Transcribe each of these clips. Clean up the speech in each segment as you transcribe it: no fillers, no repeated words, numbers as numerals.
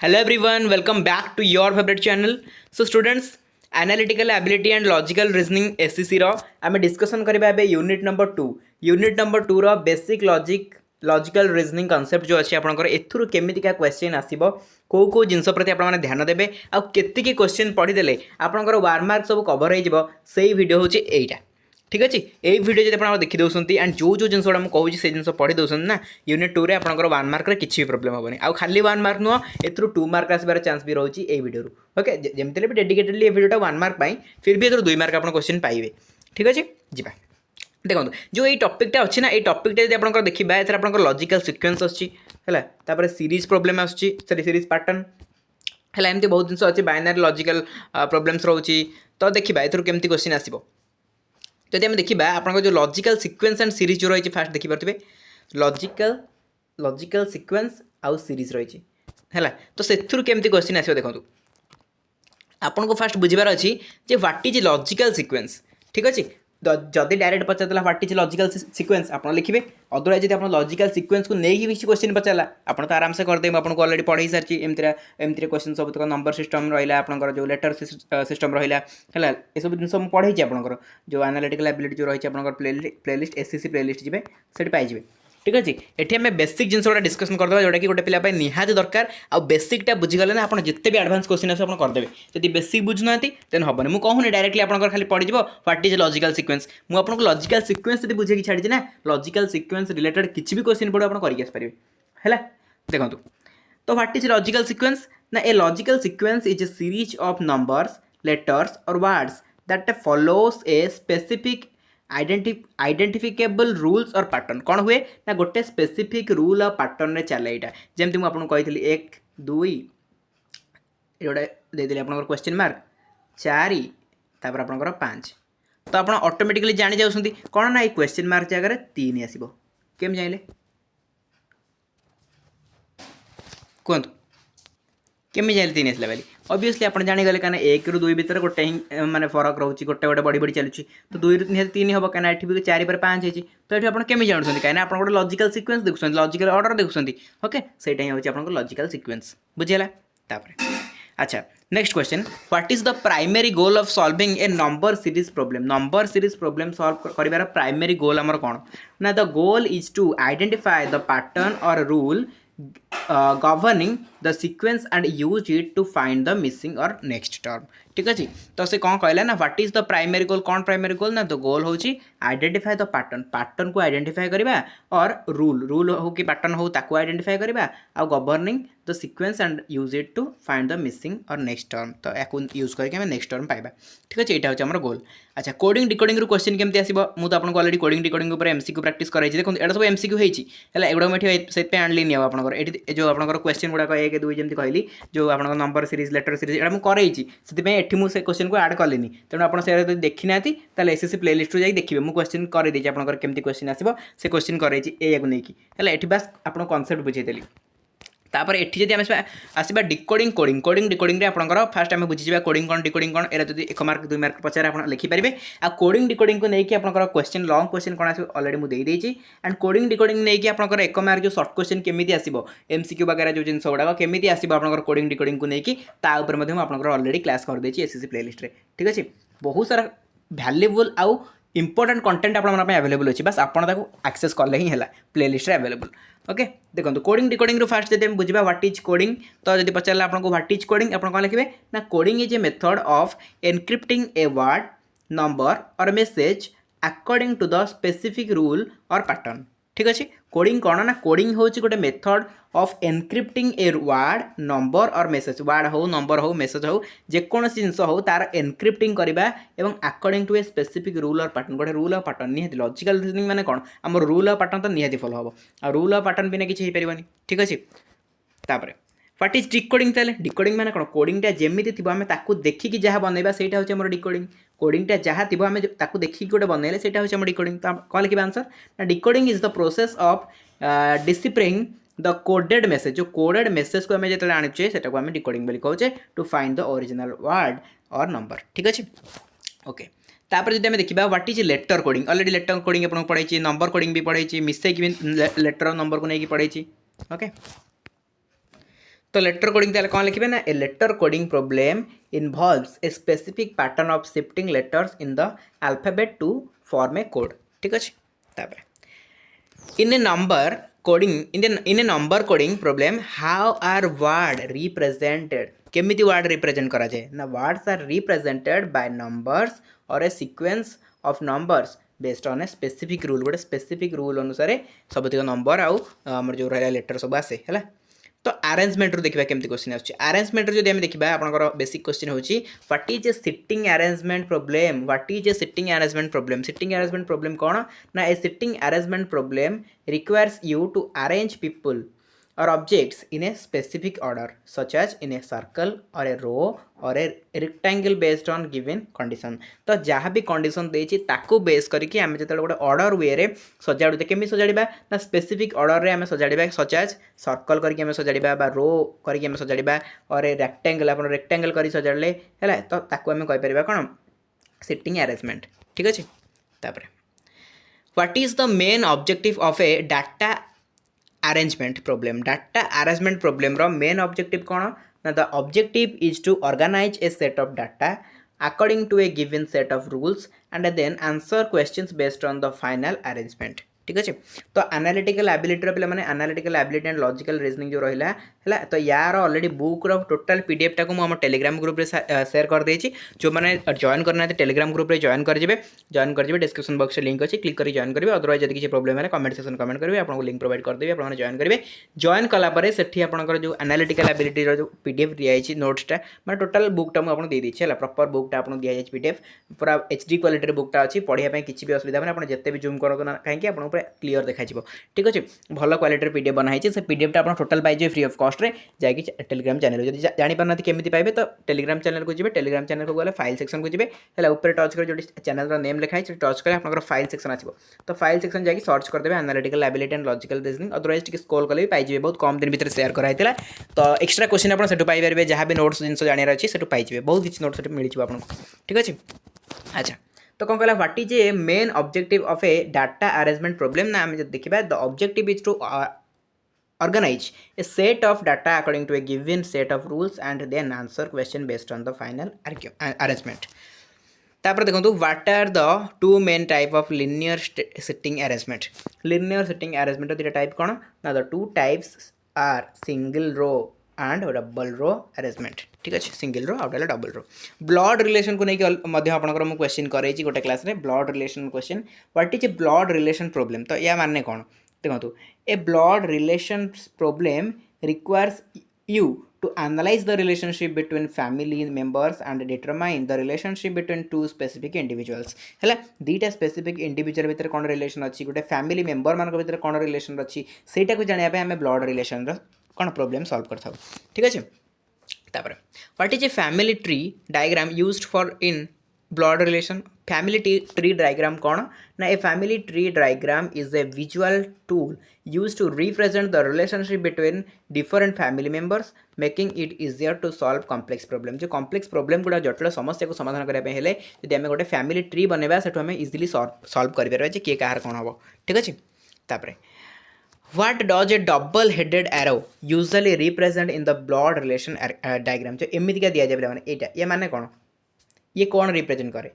Hello everyone, welcome back to your favorite channel. So students, analytical ability and logical reasoning SCC रो आमे discussion करिबा बे unit number 2 रो basic logical reasoning concept जो अछि आपनकर एथुरु केमिति का question आसीबो को जिंस प्रति आपण माने ध्यान देबे आ केति के क्वेश्चन पढी देले आपनकर 1 मार्क सब कवर हो जिवो सेही वीडियो होची एटा ठीक अच्छे ये वीडियो जब आप देखी दौरान एंड जो जिन गुड़ा मुझे से जिन पढ़ी दौरान ना यूनिट 2 रे आपनकर 1 मार्क रे किसी भी प्रॉब्लम हेनी आ खाली 1 मार्क नुह एथुरु 2 मार्क आसबार चांस भी रोचे ये वीडियो ओके जमती भी डेडिकेटेडली ये वीडियोटा 1 मार्क फिर भी 2 मार्क आप क्वेश्चन पाइबे ठीक अच्छे जी देखो जो ये टॉपिकटा अच्छी ना ये टॉपिकटा जब आप देखा एथर आप लॉजिकल सीक्वेंस है सीरीज प्रॉब्लम आसरी सीरीज पैटर्न है एमती बहुत जिन अच्छी बाइनरी लॉजिकल प्रॉब्लम्स रोचे तो देखा एथर केमती क्वेश्चन आसो जदि आम देखा आप जो लॉजिकल सीक्वेंस एंड सीरीज जो रही फास्ट देखिपे लॉजिकल सीक्वेंस आउ सीरीज रही है तो से केमती क्वेश्चन आसो देखो आपन को फास्ट बुझार अच्छी जे व्हाट इज लॉजिकल सीक्वेंस ठीक अच्छे जदि direct Pachar what is logical sequence आप लिखे अदरवाइज जब आप लॉजिकल सीक्वेंस को नहीं किसी क्वेश्चन पचारा आप तो आराम से करदे आपको ऑलरेडी पढ़ाई सारी एमती क्वेश्चन सब नंबर सिस्टम रहा आपंकर जो लेटर सिस्टम रहा है ये सब जिन पढ़ाई आपंकर जो एनालिटिकल एबिलिटी जो रही है प्लेलिस्ट एससीसी प्लेलिस्ट जी से पाइबे ठीक अच्छे ये आम बेसिक जिन गुड़ा डिस्कसन करदे जोटा कि गोटे पिला निहाती दरकार आ बेसिकटा बुझीगले ना आप जिते भी एडवांस क्वेश्चन आस करदे जब बेसिक बुझुना देन हेनी मुझे कहूनी डायरेक्टली आप खाली पड़ज व्हाट इज लॉजिकल सीक्वेंस मुझे लॉजिकल सीक्वेंस जब बुझे छाड़ी ना लॉजिकल सीक्वेंस रिलेटेड किसी भी क्वेश्चन पड़ो आप करके है देखो तो व्हाट इज लॉजिकल सीक्वेंस ना a logical sequence is a series of numbers letters or words that follows a specific identifiable rules or pattern कौन हुए ना गोटे स्पेसिफिक रूल और पैटर्न चले यहाँ जमी मुझे कही 1 2 ये देदेली आप क्वेश्चन मार्क 4 तापर आपंकर 5 तो आप ऑटोमेटिकली जानी जाऊँगी कौन ना ये क्वेश्चन मार्क जगह 3 आसो केम जाइले कहतु केमी जाइले 3 आसला बेली ऑब्वियसली आप जानीगले कहीं 1 रू 2 भितर गोटे ही माने फरक रोचे गोटे गोटे बढ़ी बढ़ी चलुची तो 2 रू निहाती 3 हम कहीं ये भी 4 पर 5 होती तो ये आप केमी जानते कहीं आप गोटे लॉजिकल सीक्वेंस देखुं लॉजिकल ऑर्डर देखुं ओके से आप लॉजिकल सीक्वेंस बुझीगला अच्छा next question what is the primary goal of solving a number series problem solve कर प्राइमरी गोल आमर कौन ना the goal is to identify the pattern or rule governing the sequence and use it to find the missing or next term ठीक अच्छे तो से कौन कहला ना व्हाट इज द प्राइमरी गोल कौन प्राइमरी गोल ना द गोल हूँ आइडेंटिफाई द पैटर्न को आइडेंटिफाई करवा और रूल हो कि पैटर्न हो ताको आइडेंटिफाई करवा आ governing the sequence and use it to find the missing or next term तो या यूज करके नेक्स्ट टर्म पाइबा ठीक अच्छे यहाँ हूँ गोल अच्छा कोडिंग डिकोडिंग रू क्वेश्चन केमती आसो मुझे आपको ऑलरेडी कोडिंग डिकोडिंग ऊपर एमसीक्यू प्रैक्टिस कराई देखो यहाँ सब एमसीक्यू होती है एगुड़ा मुझे से आनलिनी आपंकर ये जो आप क्वेश्चन गुड़ाक 1 2 जमी कहली जो आप नंबर सीरीज लेटर सीरीज यहाँ मुझे से मुझे क्वेश्चन को ऐड कलिनी तेणु आप देखी ना एसएससी प्लेलिस्ट जाइए देखिए मुझे क्वेश्चन करदेगी आप केमती क्वेश्चन आसो से क्वेश्चन कराई या नहीं है बास आप कनसेप्ट बुझेदेली तापर एठी जब आसवा डिकोडिंग कोडिंग डिकोडिंग आपंकर फास्ट आम बुझीजा कोडिंग कौन डिकोडिंग कौन एरा जब 1 मार्क 2 मार्क पचारे आप लिखिपारे आ कोडिंग डिकोडिंग को लेकिन आपंकर क्वेश्चन लॉन्ग क्वेश्चन कौन आसो ऑलरेडी मुझे देदेची एंड कोडिंग डिकोडिंग नहीं आपंकर 1 मार्क जो शॉर्ट क्वेश्चन केमी आसो एमसीक्यू वगैरह जो जिन गुड़ा केमी आसो आप कोडिंग डिकोडिंग को लेकिन आपंकर ऑलरेडी क्लास कर देची एसएससी प्लेलिस्ट ठीक अच्छे बहुत सारा वैल्यूएबल आउ इंपोर्टेंट कंटेंट आप अवेलेबल अच्छी बस आपड़ एक्सेस कले ही है प्लेलिस्ट अवेलेबल ओके देखो कोडिंग डिकोडिंग रू फास्ट जब बुझा व्हाट इज कोडिंग तो जब पचारा आपको व्हाट इज कोडिंग आप लिखे ना coding is a method of encrypting a word number or message according to the specific rule or pattern ठीक अच्छे कोडिंग कौन ना कोडिंग हूँ गोटे method of encrypting a word number or message word हो नंबर हो मेसेज हो जेकोसी जिन हो तार एनक्रिप्टिंग करवा एवं according to a specific rule or pattern गोटे रूल और पैटर्न निहाती लॉजिकल रीजनिंग माने कौन आम रूल और पैटर्न तो निहाती फॉलो हम आ रूल और पैटर्न बिना किसी हो पार ठीक अच्छे तापर व्हाट इज डिकोडिंग ताले डिकोडिंग माने कौन कोडिंगटा जेमिति थिबो आमे ताकू देखिकी जहाँ बनैबा सेटा होचे हमर डिकोडिंग कोडिंगटा जहाँ थिबो आमे ताकू देखिकी गोटे बनैले सेटा होचे हमर डिकोडिंग तो कौन लिखिबा आंसर ना decoding is the process of deciphering the coded message जो कोडेड मेसेज को आम जो आणुचे से आम डिकोडिंग बोली कहचे to find the original word or number ठीक अच्छे ओके तापर जब देखा what is letter coding already letter coding आपको पढ़ाई नंबर कोडिंग भी पढ़ाई मिसेक भी लेटर और नंबर को लेकिन पढ़ाई ओके तो लेटर कोडिंग ताले कौन लिखिबे ना a letter coding problem involves a specific pattern of shifting letters in the alphabet to form a code ठीक अछि तापर in a number coding in a number coding problem how are words represented केमिति word represent करा जाए ना words are represented by numbers or a sequence of numbers based on a specific rule गोटे specific rule अनुसार सबतिक number आउ हमर जो रहा लेटर सब आसे है तो अरेंजमेंट देखा केमती क्वेश्चन आरेंजमेंट जो आम देखा आपंकर बेसिक क्वेश्चन होची what is a seating arrangement problem what is a seating arrangement problem कौन ना a seating arrangement problem requires you to arrange people or objects in a specific order such as in a circle or a row or a rectangle based on given condition तो जहाँ भी condition देछि ताकू base करके आम जो गोटे order वे रे सजाड़ुते केमी सजाड़ा ना स्पेसिफिक ऑर्डर रे आम सजाड़ा सच एज सर्कल करके आम सजाड़ा बा रो करके आम सजाड़ा और ए रेक्टेंगल आप रेक्टेंगल कर सजाड़े है तो ताकू आम कहीपर कौन सिटिंग अरेंजमेंट ठीक अच्छे तापर what is the main objective of a data arrangement problem रो main objective कौन ना the objective is to organize a set of data according to a given set of rules and then answer questions based on the final arrangement ठीक अच्छे तो analytical ability पे मैंने analytical ability and logical reasoning जो रहा है तो यार ऑलरेडी बुक रो टोटल पीडीएफ टाक मुझे टेलीग्राम ग्रुप रे शेयर कर देछि जो मैंने जॉइन करना टेलीग्राम ग्रुप रे जॉइन कर डिस्क्रिप्शन बॉक्स लिंक अच्छी क्लिक कर जॉइन करेंगे अदरवाइज यदि किसी प्रोब्लेम है कमेंट सेक्शन कमेंट करेंगे आपको लिंक प्रोवाइड कर देवी आप जॉइन करेंगे जॉइन कलापर से आपंकर जो एनालिटिकल एबिलिटी जो पीडीएफ दिखाई नोट्सटा मैं टोटल बुकटा मुझे दे दीजिए है प्रॉपर बुकटा आपको दिखाई पीडीएफ पूरा एचडी क्वालिटी बुकटा अच्छी पढ़ाई किसी भी असुविधा नहीं आप जिते भी जूम करूँ ना कहीं आप क्लीयर देखा ठीक अच्छे भल क्वालिटी पीडीएफ बनाई से पीडीएफ आप टोटल पाइजे फ्री ऑफ कॉस्ट रे जाकि टेलीग्राम चैनल जब जापार केमी पाइबे तो टेलीग्राम चैनल को जी टेलीग्राम चैनल को गले फाइल सेक्शन को जी है ऊपर टच कर जो चैनल नेम लिखाई टच करें आप फाइल सेक्शन आसो तो फाइल सेक्शन जाकि सर्च करदे analytical ability and logical reasoning otherwise T scroll कले भी पाइबे बहुत कम दिन भीतर शेयर कराई तो एक्स्ट्रा क्वेश्चन आप पाइपर जहाँ भी नोट्स जिन जानार अच्छी से पाइबे बहुत किसी नोट्स मिल आपको ठीक अच्छे अच्छा तो कौन कहला what is a main objective of a data arrangement problem ना आम देखा the objective is to organize a set of data according to a given set of rules and then answer question based on the final arrangement तापर देखो what are the two main type of linear seating arrangement दुटा type कौन ना the two types are single row and double row arrangement ठीक अच्छे single row आउट double row blood relation को लेकिन आपंकर मुझे क्वेश्चन कराई गोटे क्लास रे blood relation question what is a blood relation problem तो या माने कौन देखो a blood relation problem requires you to analyze the relationship between family members and determine the relationship between two specific individuals है दीटा specific individual भितर कौन relation अच्छी गोटे फैमिली मेंबर मान भितर कौन रिलेशन अच्छी सेटा को जानिया आम ब्लड रिलेशन कौन प्रॉब्लम सॉल्व करता ठीक अच्छे तापर what is a family tree diagram used for in blood relation family tree diagram कौन ना a family tree diagram is a visual tool used to represent the relationship between different family members making it easier to solve complex problem जो complex problem गुड़ा जटिल समस्या को समाधान करने हेले यदि आम गोटे फैमिली ट्री बनवा से आम इजिली सॉल्व कर किए कहार कौन हम ठीक अच्छे तापर what does A double headed arrow usually represent in the blood relation diagram जो एमतीका दि जाए मैंने यहाँ ये माने कौन ये कौन रिप्रेजेंट करे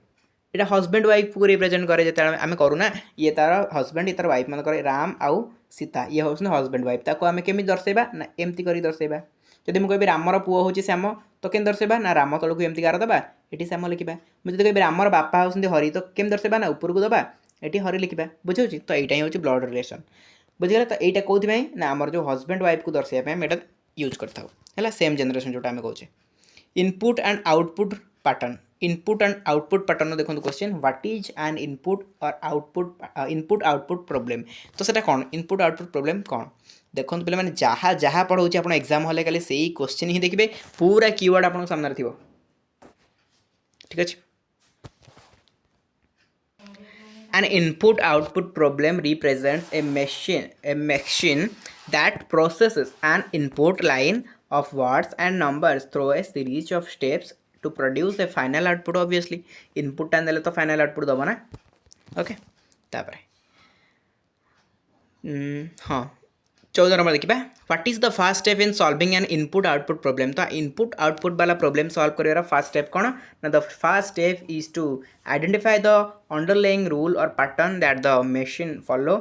ये हजबैंड वाइफ को रिप्रेजेंट करे जो आम करूना ये तार हजबैंड ये तार वाइफ मन करे राम आउ सीता ये हूँ हजबैंड वाइफ ताको आम केमी दर्शेबा ना एमती कर दर्शेबा जब मुझे रामर पुओ हूँ श्याम तो केम दर्शेबा ना राम तलू एमती गार दबा ये श्याम लिखा मुझे कह रामर बापा होती हरि तो केम दर्शेबा ना ऊपर को दबा ये हरि लिखा बुझे तो यहाँ हूँ ब्लड रिलेशन बुझीगला तो यहाँ कौन ना आमर जो हजबैंड वाइफ को दर्शाइबा आम यहाँ यूज करता है सेम जेनरेशन जोटा आम कहे input and output pattern input and output pattern देखो question what is an input or output output problem तो सेटा कौन इनपुट आउटपुट प्रॉब्लम कौन देखो पे मैंने जहाँ जहाँ पढ़ाऊँ आप एग्जाम हल खाली से क्वेश्चन ही देखिए पूरा कीवर्ड आप सामने थी ठीक अच्छे An input output problem represents a machine that processes an input line of words and numbers through a series of steps to produce a final output obviously input and तो final output दबो ना okay तापर हाँ 14 number देखिए what is the first step in solving an input output problem तो input output वाला problem solve कर first step कौन ना the first step is to identify the underlying rule or pattern that the machine follow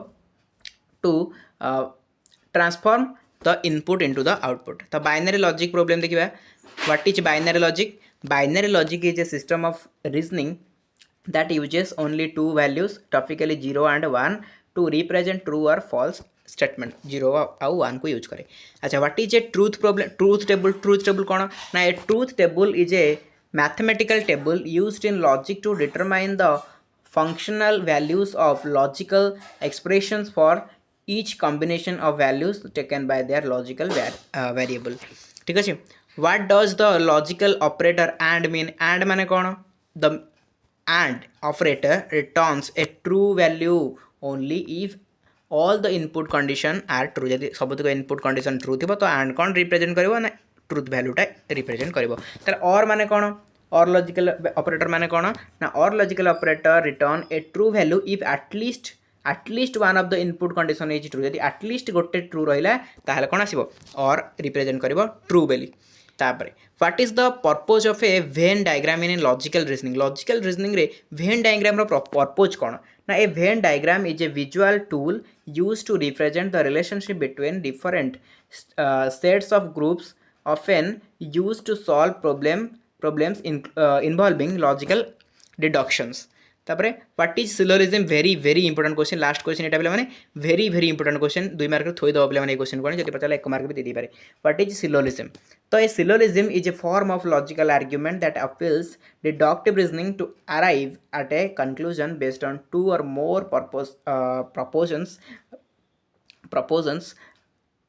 to transform the input into the output तो binary logic problem देखिए what is binary logic is a system of reasoning that uses only two values typically 0 and 1 to represent true or false statement 0 ଆଉ 1 को use करे अच्छा what is a truth table कौन ना a truth table is a mathematical table used in logic to determine the functional values of logical expressions for each combination of values taken by their logical variable ठीक है what does the logical operator and mean and माने कौन the and operator returns a true value only if all the input condition are true यदि सबुतक input condition true थी तो and कौन represent करिवो ना truth value टा represent करिवो तर और माने कौन और लॉजिकल ऑपरेटर माने कौन ना और logical operator return A true value if at least one of the input condition is true यदि एटलिस्ट गोटे ट्रू रहा ताहले कौन आसीबो और रिप्रेजेंट करिवो ट्रू बेली तापरे what is the purpose of a Venn diagram in logical reasoning रे वेन डायग्राम रो पर्पज कौन ना a Venn diagram is a visual tool used to represent the relationship between different sets of groups often used to solve problems involving logical deductions तापरे what is syllogism very important question last question एटा बेले माने very important question 2 mark थोई दो बेले माने question कोन जति पचाला 1 mark भी दे दी पारे व्हाट इज सिलोजिज्म तो a syllogism is a form of logical argument that appeals deductive reasoning to arrive at a conclusion based on two or more propositions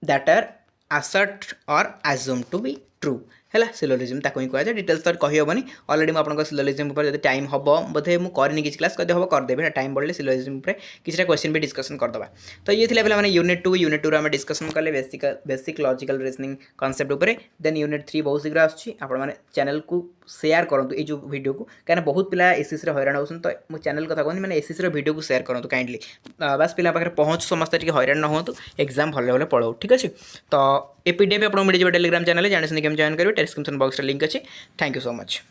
that are assert or assumed to be true है syllogism ताको ही कहुए details तो कही हेनी already मुझे syllogism पर time हम बोधे मुझे करनी किसी क्लास कदे हम करदेवी टाइम बढ़ले सिलोजिज्म पर किसी क्वेश्चन भी डिस्कसन करदे तो ये पे मैंने यूनिट 2 आम डिस्कसन कले बेसिक लॉजिकल रीजनिंग कॉन्सेप्ट उपर देन यूनिट 3 बहुत शीघ्र आसने चैनल को शेयर करूँ ये जो वीडियो को कहीं बहुत पिला एसएससी हैरान होती तो मुझे चैनल कथा कहनी मैंने एसएससी वीडियो को शेयर करूँ काइंडली बास पिला पाखे पहुँच समस्त हैरान न हो एग्जाम भले भले पढ़ाऊ ठीक अच्छे तो ये पीडीएफ आपको मिल जाए टेलीग्राम चैनल जाने केम जॉइन करेंगे डिस्क्रिप्शन बॉक्स लिंक अच्छे थैंक यू सो मच।